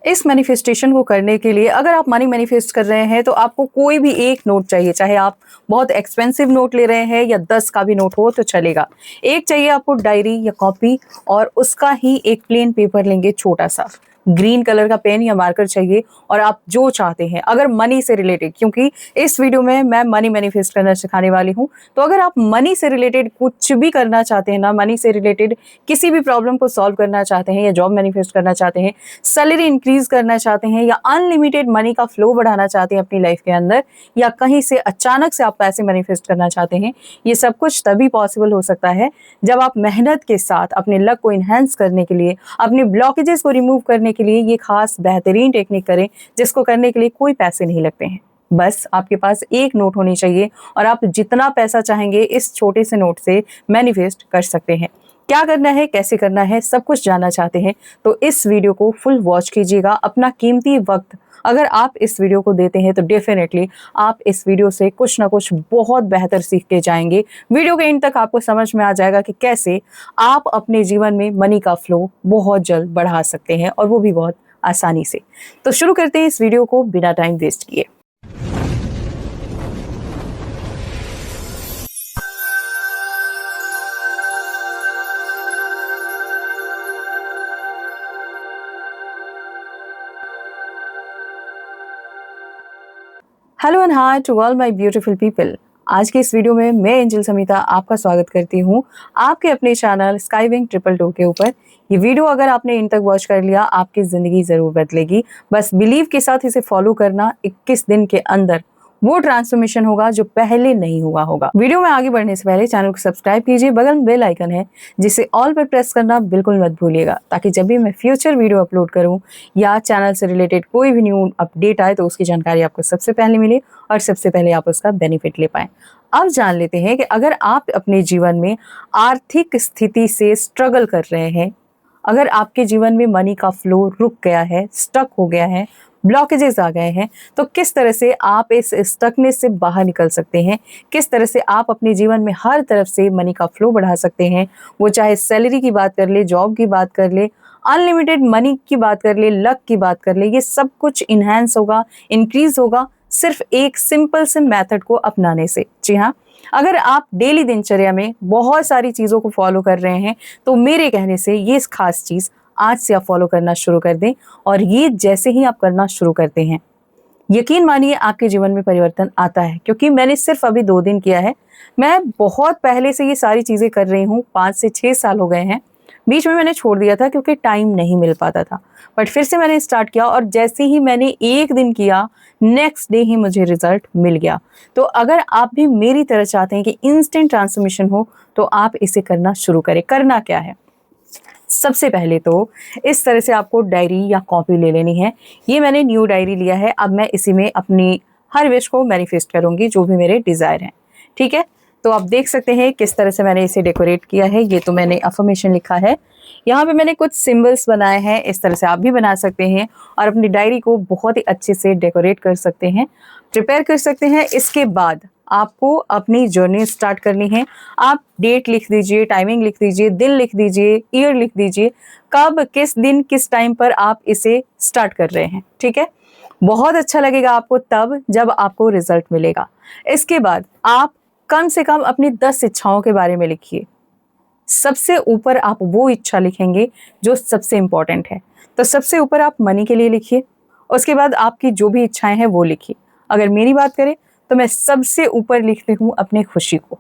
इस मैनिफेस्टेशन को करने के लिए अगर आप मनी मैनिफेस्ट कर रहे हैं तो आपको कोई भी एक नोट चाहिए, चाहे आप बहुत एक्सपेंसिव नोट ले रहे हैं या 10 का भी नोट हो तो चलेगा। एक चाहिए आपको डायरी या कॉपी, और उसका ही एक प्लेन पेपर लेंगे, छोटा सा ग्रीन कलर का पेन या मार्कर चाहिए। और आप जो चाहते हैं अगर मनी से रिलेटेड, क्योंकि इस वीडियो में मैं मनी मैनिफेस्ट करना सिखाने वाली हूँ, तो अगर आप मनी से रिलेटेड कुछ भी करना चाहते हैं ना, मनी से रिलेटेड किसी भी प्रॉब्लम को सॉल्व करना चाहते हैं या जॉब मैनिफेस्ट करना चाहते हैं, सैलरी इंक्रीज करना चाहते हैं या अनलिमिटेड मनी का फ्लो बढ़ाना चाहते हैं अपनी लाइफ के अंदर, या कहीं से अचानक से आप पैसे मैनिफेस्ट करना चाहते हैं, ये सब कुछ तभी पॉसिबल हो सकता है जब आप मेहनत के साथ अपने लक को इन्हेंस करने के लिए, अपने ब्लॉकेजेस को रिमूव करने के लिए ये खास बेहतरीन टेक्निक करें, जिसको करने के लिए कोई पैसे नहीं लगते हैं। बस आपके पास एक नोट होनी चाहिए और आप जितना पैसा चाहेंगे इस छोटे से नोट से मैनिफेस्ट कर सकते हैं। क्या करना है, कैसे करना है, सब कुछ जानना चाहते हैं तो इस वीडियो को फुल वॉच कीजिएगा। अपना कीमती वक्त अगर आप इस वीडियो को देते हैं तो डेफिनेटली आप इस वीडियो से कुछ ना कुछ बहुत बेहतर सीख के जाएंगे। वीडियो के एंड तक आपको समझ में आ जाएगा कि कैसे आप अपने जीवन में मनी का फ्लो बहुत जल्द बढ़ा सकते हैं, और वो भी बहुत आसानी से। तो शुरू करते हैं इस वीडियो को बिना टाइम वेस्ट किए। Hello and hi to all my beautiful people. आज के इस वीडियो में मैं एंजल समिता आपका स्वागत करती हूँ आपके अपने चैनल स्काईविंग 222 के ऊपर। ये वीडियो अगर आपने इन तक वॉच कर लिया, आपकी ज़िंदगी ज़रूर बदलेगी। बस बिलीव के साथ इसे फॉलो करना, 21 दिन के अंदर वो ट्रांसफॉर्मेशन होगा जो पहले नहीं हुआ होगा। वीडियो में आगे बढ़ने से पहले चैनल को सब्सक्राइब कीजिए, बगल में बेल आइकन है जिसे ऑल पर प्रेस करना बिल्कुल मत भूलिएगा, ताकि जब भी मैं फ्यूचर वीडियो अपलोड करूं या चैनल से रिलेटेड कोई भी न्यू अपडेट आए तो उसकी जानकारी आपको सबसे पहले मिले और सबसे पहले आप उसका बेनिफिट ले पाएं। अब जान लेते हैं कि अगर आप अपने जीवन में आर्थिक स्थिति से स्ट्रगल कर रहे हैं, अगर आपके जीवन में मनी का फ्लो रुक गया है, स्टक हो गया है, ब्लॉकेजेस आ गए हैं, तो किस तरह से आप इस स्टकनेस से बाहर निकल सकते हैं, किस तरह से आप अपने जीवन में हर तरफ से मनी का फ्लो बढ़ा सकते हैं। वो चाहे सैलरी की बात कर ले, जॉब की बात कर ले, अनलिमिटेड मनी की बात कर ले, लक की बात कर ले, ये सब कुछ इन्हेंस होगा, इंक्रीज होगा सिर्फ एक सिंपल से मेथड को अपनाने से। जी हाँ, अगर आप डेली दिनचर्या में बहुत सारी चीज़ों को फॉलो कर रहे हैं तो मेरे कहने से ये खास चीज़ आज से आप फॉलो करना शुरू कर दें, और ये जैसे ही आप करना शुरू करते हैं, यकीन मानिए आपके जीवन में परिवर्तन आता है। क्योंकि मैंने सिर्फ अभी 2 दिन किया है, मैं बहुत पहले से ये सारी चीज़ें कर रही हूँ, 5 से 6 साल हो गए हैं। बीच में मैंने छोड़ दिया था क्योंकि टाइम नहीं मिल पाता था, बट फिर से मैंने स्टार्ट किया और जैसे ही मैंने एक दिन किया, नेक्स्ट डे ही मुझे रिजल्ट मिल गया। तो अगर आप भी मेरी तरह चाहते हैं कि इंस्टेंट ट्रांसफॉर्मेशन हो तो आप इसे करना शुरू करें। करना क्या है, सबसे पहले तो इस तरह से आपको डायरी या कॉपी ले लेनी है। ये मैंने न्यू डायरी लिया है, अब मैं इसी में अपनी हर विश को मैनिफेस्ट करूँगी, जो भी मेरे डिज़ायर हैं। ठीक है, तो आप देख सकते हैं किस तरह से मैंने इसे डेकोरेट किया है। ये तो मैंने अफर्मेशन लिखा है, यहाँ पे मैंने कुछ सिंबल्स बनाए हैं, इस तरह से आप भी बना सकते हैं और अपनी डायरी को बहुत ही अच्छे से डेकोरेट कर सकते हैं, प्रिपेयर कर सकते हैं। इसके बाद आपको अपनी जर्नी स्टार्ट करनी है। आप डेट लिख दीजिए, टाइमिंग लिख दीजिए, दिन लिख दीजिए, ईयर लिख दीजिए, कब, किस दिन, किस टाइम पर आप इसे स्टार्ट कर रहे हैं। ठीक है, बहुत अच्छा लगेगा आपको तब जब आपको रिजल्ट मिलेगा। इसके बाद आप कम से कम अपनी 10 इच्छाओं के बारे में लिखिए। सबसे ऊपर आप वो इच्छा लिखेंगे जो सबसे इम्पोर्टेंट है। तो सबसे ऊपर आप मनी के लिए लिखिए, उसके बाद आपकी जो भी इच्छाएं हैं वो लिखिए। अगर मेरी बात करें तो मैं सबसे ऊपर लिखती हूँ अपनी खुशी को,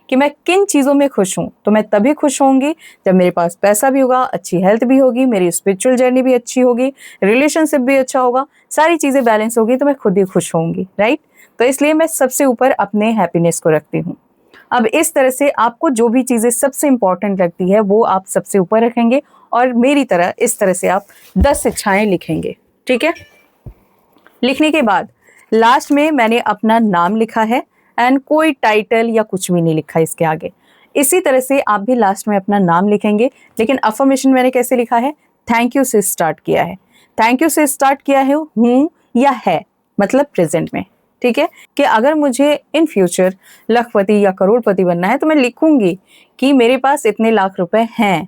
कि मैं किन चीज़ों में खुश हूँ। तो मैं तभी खुश होंगी जब मेरे पास पैसा भी होगा, अच्छी हेल्थ भी होगी, मेरी स्पिरिचुअल जर्नी भी अच्छी होगी, रिलेशनशिप भी अच्छा होगा, सारी चीज़ें बैलेंस होगी, तो मैं खुद ही खुश होंगी। राइट, तो इसलिए मैं सबसे ऊपर अपने हैप्पीनेस को रखती हूँ। अब इस तरह से आपको जो भी चीज़ें सबसे इम्पॉर्टेंट लगती है वो आप सबसे ऊपर रखेंगे, और मेरी तरह इस तरह से आप 10 इच्छाएं लिखेंगे। ठीक है, लिखने के बाद लास्ट में मैंने अपना नाम लिखा है, एंड कोई टाइटल या कुछ भी नहीं लिखा इसके आगे। इसी तरह से आप भी लास्ट में अपना नाम लिखेंगे, लेकिन अफर्मेशन मैंने कैसे लिखा है, थैंक यू से स्टार्ट किया है। थैंक यू से स्टार्ट किया है हूँ या है, मतलब प्रेजेंट में। ठीक है, कि अगर मुझे इन फ्यूचर लखपति या करोड़पति बनना है तो मैं लिखूंगी कि मेरे पास इतने लाख रुपए हैं,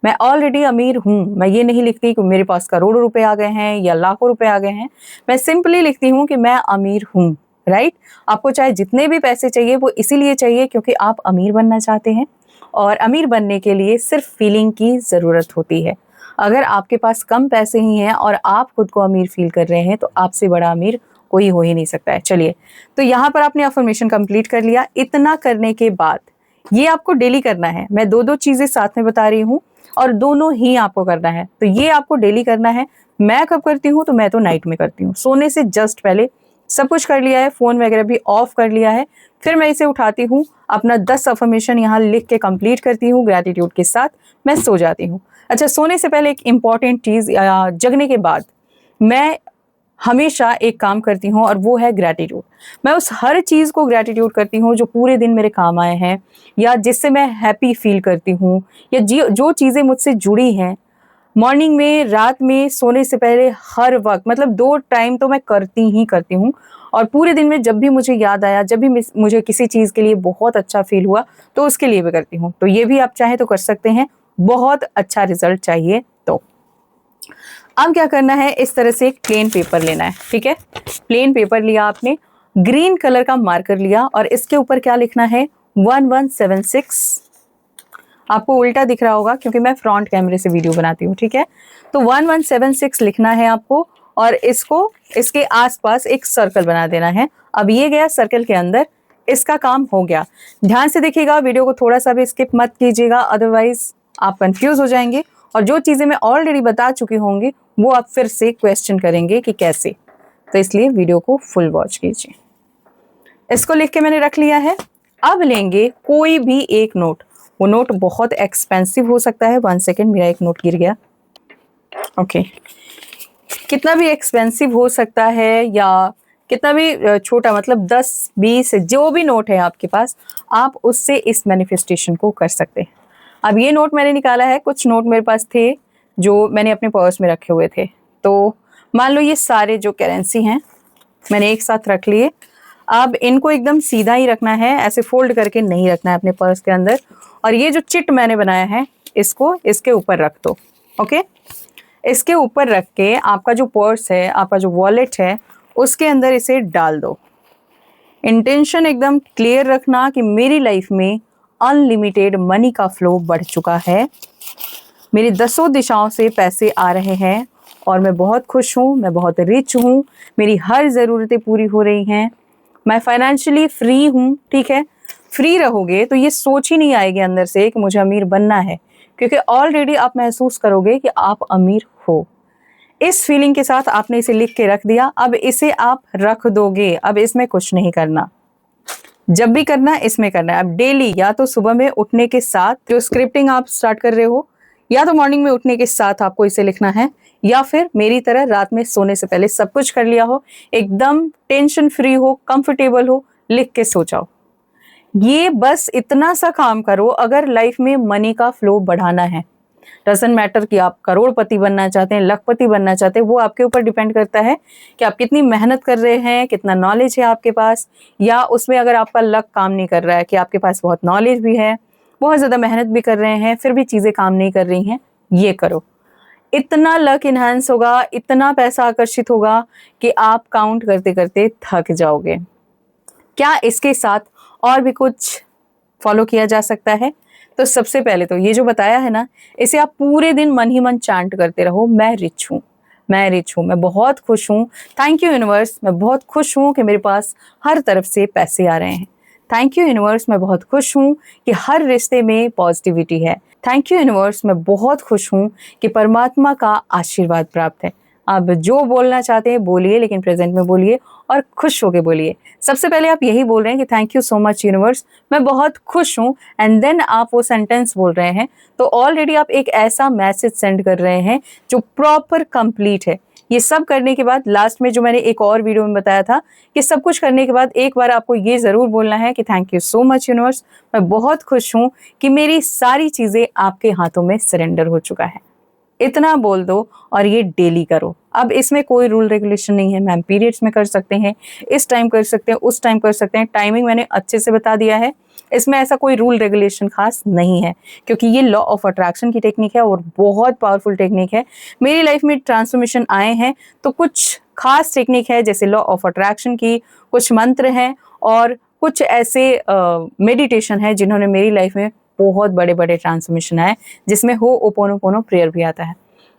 मैं ऑलरेडी अमीर हूँ। मैं ये नहीं लिखती कि मेरे पास करोड़ों रुपए आ गए हैं या लाखों रुपए आ गए हैं। मैं सिंपली लिखती हूँ कि मैं अमीर हूँ, राइट? आपको चाहे जितने भी पैसे चाहिए वो इसीलिए चाहिए क्योंकि आप अमीर बनना चाहते हैं, और अमीर बनने के लिए सिर्फ फीलिंग की ज़रूरत होती है। अगर आपके पास कम पैसे ही हैं और आप खुद को अमीर फील कर रहे हैं तो आपसे बड़ा अमीर कोई हो ही नहीं सकता है। चलिए, तो यहाँ पर आपने अफर्मेशन कंप्लीट कर लिया। इतना करने के बाद ये आपको डेली करना है। मैं दो दो चीज़ें साथ में बता रही हूँ और दोनों ही आपको करना है। तो ये आपको डेली करना है। मैं कब करती हूँ? तो मैं तो नाइट में करती हूँ, सोने से जस्ट पहले सब कुछ कर लिया है, फ़ोन वगैरह भी ऑफ कर लिया है, फिर मैं इसे उठाती हूँ, अपना 10 अफर्मेशन यहाँ लिख के कंप्लीट करती हूँ ग्रैटिट्यूड के साथ, मैं सो जाती हूँ। अच्छा, सोने से पहले एक इम्पॉर्टेंट चीज़, जगने के बाद मैं हमेशा एक काम करती हूँ और वो है ग्रैटिट्यूड। मैं उस हर चीज़ को ग्रैटिट्यूड करती हूँ जो पूरे दिन मेरे काम आए हैं या जिससे मैं हैप्पी फील करती हूँ, या जो चीज़ें मुझसे जुड़ी हैं। मॉर्निंग में, रात में, सोने से पहले, हर वक्त, मतलब 2 टाइम तो मैं करती ही करती हूँ। और पूरे दिन में जब भी मुझे याद आया, जब भी मुझे किसी चीज़ के लिए बहुत अच्छा फील हुआ तो उसके लिए भी करती हूँ। तो ये भी आप चाहें तो कर सकते हैं, बहुत अच्छा रिजल्ट चाहिए तो। अब क्या करना है, इस तरह से एक प्लेन पेपर लेना है, ठीक है? प्लेन पेपर लिया आपने, ग्रीन कलर का मार्कर लिया और इसके ऊपर क्या लिखना है? 1176। आपको उल्टा दिख रहा होगा क्योंकि मैं फ्रंट कैमरे से वीडियो बनाती हूँ, ठीक है? तो 1176 लिखना है आपको और इसको, इसके आसपास एक सर्कल बना देना है। अब ये गया सर्कल के अंदर, इसका काम हो गया। ध्यान से देखिएगा, वीडियो को थोड़ा सा भी स्किप मत कीजिएगा, अदरवाइज आप कंफ्यूज हो जाएंगे और जो चीज़ें मैं ऑलरेडी बता चुकी होंगी वो आप फिर से क्वेश्चन करेंगे कि कैसे। तो इसलिए वीडियो को फुल वॉच कीजिए। इसको लिख के मैंने रख लिया है। अब लेंगे कोई भी एक नोट। वो नोट बहुत एक्सपेंसिव हो सकता है। 1 सेकेंड, मेरा एक नोट गिर गया। ओके, कितना भी एक्सपेंसिव हो सकता है या कितना भी छोटा, मतलब 10, 20 जो भी नोट है आपके पास, आप उससे इस मैनिफेस्टेशन को कर सकते हैं। अब ये नोट मैंने निकाला है, कुछ नोट मेरे पास थे जो मैंने अपने पर्स में रखे हुए थे। तो मान लो ये सारे जो करेंसी हैं मैंने एक साथ रख लिए। अब इनको एकदम सीधा ही रखना है, ऐसे फोल्ड करके नहीं रखना है अपने पर्स के अंदर। और ये जो चिट मैंने बनाया है इसको इसके ऊपर रख दो। ओके, इसके ऊपर रख के आपका जो पर्स है, आपका जो वॉलेट है, उसके अंदर इसे डाल दो। इंटेंशन एकदम क्लियर रखना कि मेरी लाइफ में अनलिमिटेड मनी का फ्लो बढ़ चुका है, मेरी 10 दिशाओं से पैसे आ रहे हैं और मैं बहुत खुश हूँ, मैं बहुत रिच हूँ, मेरी हर ज़रूरतें पूरी हो रही हैं, मैं फाइनेंशियली फ्री हूँ, ठीक है? फ्री रहोगे तो ये सोच ही नहीं आएगी अंदर से कि मुझे अमीर बनना है, क्योंकि ऑलरेडी आप महसूस करोगे कि आप अमीर हो। इस फीलिंग के साथ आपने इसे लिख के रख दिया। अब इसे आप रख दोगे, अब इसमें कुछ नहीं करना। जब भी करना है इसमें करना है। अब डेली या तो सुबह में उठने के साथ जो स्क्रिप्टिंग आप स्टार्ट कर रहे हो, या तो मॉर्निंग में उठने के साथ आपको इसे लिखना है, या फिर मेरी तरह रात में सोने से पहले सब कुछ कर लिया हो, एकदम टेंशन फ्री हो, कंफर्टेबल हो, लिख के सो जाओ। ये बस इतना सा काम करो। अगर लाइफ में मनी का फ्लो बढ़ाना है, डजंट मैटर कि आप करोड़पति बनना चाहते हैं, लखपति बनना चाहते हैं, वो आपके ऊपर डिपेंड करता है कि आप कितनी मेहनत कर रहे हैं, कितना नॉलेज है आपके पास, या उसमें अगर आपका लक काम नहीं कर रहा है कि आपके पास बहुत नॉलेज भी है, बहुत ज़्यादा मेहनत भी कर रहे हैं, फिर भी चीज़ें काम नहीं कर रही हैं, ये करो। इतना लक इन्हांस होगा, इतना पैसा आकर्षित होगा कि आप काउंट करते करते थक जाओगे। क्या इसके साथ और भी कुछ फॉलो किया जा सकता है? तो सबसे पहले तो ये जो बताया है ना, इसे आप पूरे दिन मन ही मन चांट करते रहो, मैं रिच हूँ, मैं रिच हूँ, मैं बहुत खुश हूँ, थैंक यू यूनिवर्स, मैं बहुत खुश हूँ कि मेरे पास हर तरफ से पैसे आ रहे हैं, थैंक यू यूनिवर्स, मैं बहुत खुश हूँ कि हर रिश्ते में पॉजिटिविटी है, थैंक यू यूनिवर्स, मैं बहुत खुश हूँ कि परमात्मा का आशीर्वाद प्राप्त है। आप जो बोलना चाहते हैं बोलिए, लेकिन प्रेजेंट में बोलिए और खुश होके बोलिए। सबसे पहले आप यही बोल रहे हैं कि thank you so much universe, मैं बहुत खुश हूँ, एंड देन आप वो सेंटेंस बोल रहे हैं, तो ऑलरेडी आप एक ऐसा मैसेज सेंड कर रहे हैं जो प्रॉपर कंप्लीट है। ये सब करने के बाद लास्ट में जो मैंने एक और वीडियो में बताया था कि सब कुछ करने के बाद एक बार आपको ये ज़रूर बोलना है कि thank you so much universe, मैं बहुत खुश हूँ कि मेरी सारी चीज़ें आपके हाथों में सरेंडर हो चुका है। इतना बोल दो और ये डेली करो। अब इसमें कोई रूल रेगुलेशन नहीं है, मैम पीरियड्स में कर सकते हैं, इस टाइम कर सकते हैं, उस टाइम कर सकते हैं, टाइमिंग मैंने अच्छे से बता दिया है। इसमें ऐसा कोई रूल रेगुलेशन खास नहीं है, क्योंकि ये लॉ ऑफ अट्रैक्शन की टेक्निक है और बहुत पावरफुल टेक्निक है। मेरी लाइफ में ट्रांसफॉर्मेशन आए हैं तो कुछ खास टेक्निक है, जैसे लॉ ऑफ अट्रैक्शन की कुछ मंत्र हैं और कुछ ऐसे मेडिटेशन है जिन्होंने मेरी लाइफ में बहुत बड़े बड़े ट्रांसफॉर्मेशन आए, जिसमें होओपोनोपोनो प्रेयर भी आता है।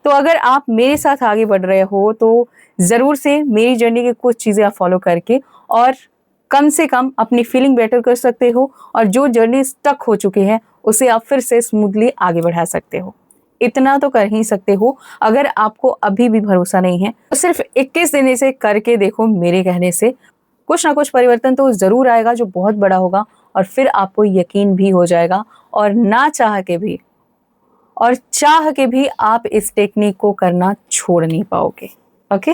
तो अगर आप मेरे साथ आगे बढ़ रहे हो तो ज़रूर से मेरी जर्नी की कुछ चीज़ें आप फॉलो करके और कम से कम अपनी फीलिंग बेटर कर सकते हो, और जो जर्नी स्टक हो चुकी है उसे आप फिर से स्मूथली आगे बढ़ा सकते हो। इतना तो कर ही सकते हो। अगर आपको अभी भी भरोसा नहीं है तो सिर्फ 21 दिन इसे करके देखो। मेरे कहने से कुछ ना कुछ परिवर्तन तो ज़रूर आएगा जो बहुत बड़ा होगा, और फिर आपको यकीन भी हो जाएगा, और ना चाह के भी और चाह के भी आप इस टेक्निक को करना छोड़ नहीं पाओगे। ओके,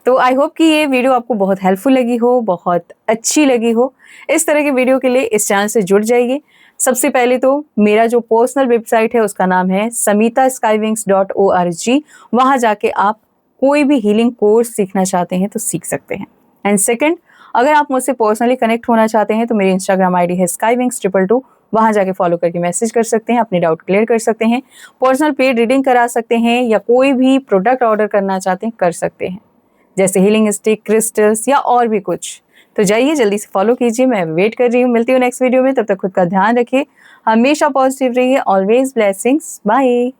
तो आई होप कि ये वीडियो आपको बहुत हेल्पफुल लगी हो, बहुत अच्छी लगी हो। इस तरह के वीडियो के लिए इस चैनल से जुड़ जाइए। सबसे पहले तो मेरा जो पर्सनल वेबसाइट है उसका नाम है samitaskywings.org। वहाँ जाके आप कोई भी हीलिंग कोर्स सीखना चाहते हैं तो सीख सकते हैं। एंड सेकंड, अगर आप मुझसे पर्सनली कनेक्ट होना चाहते हैं तो मेरी इंस्टाग्राम आईडी है skywings222। वहाँ जाके फॉलो करके मैसेज कर सकते हैं, अपने डाउट क्लियर कर सकते हैं, पर्सनल पेड रीडिंग करा सकते हैं, या कोई भी प्रोडक्ट ऑर्डर करना चाहते हैं कर सकते हैं, जैसे हीलिंग स्टिक, क्रिस्टल्स या और भी कुछ। तो जाइए जल्दी से फॉलो कीजिए, मैं वेट कर रही हूँ। मिलती हूँ नेक्स्ट वीडियो में, तब तक खुद का ध्यान रखिए, हमेशा पॉजिटिव रहिए। Always blessings, bye.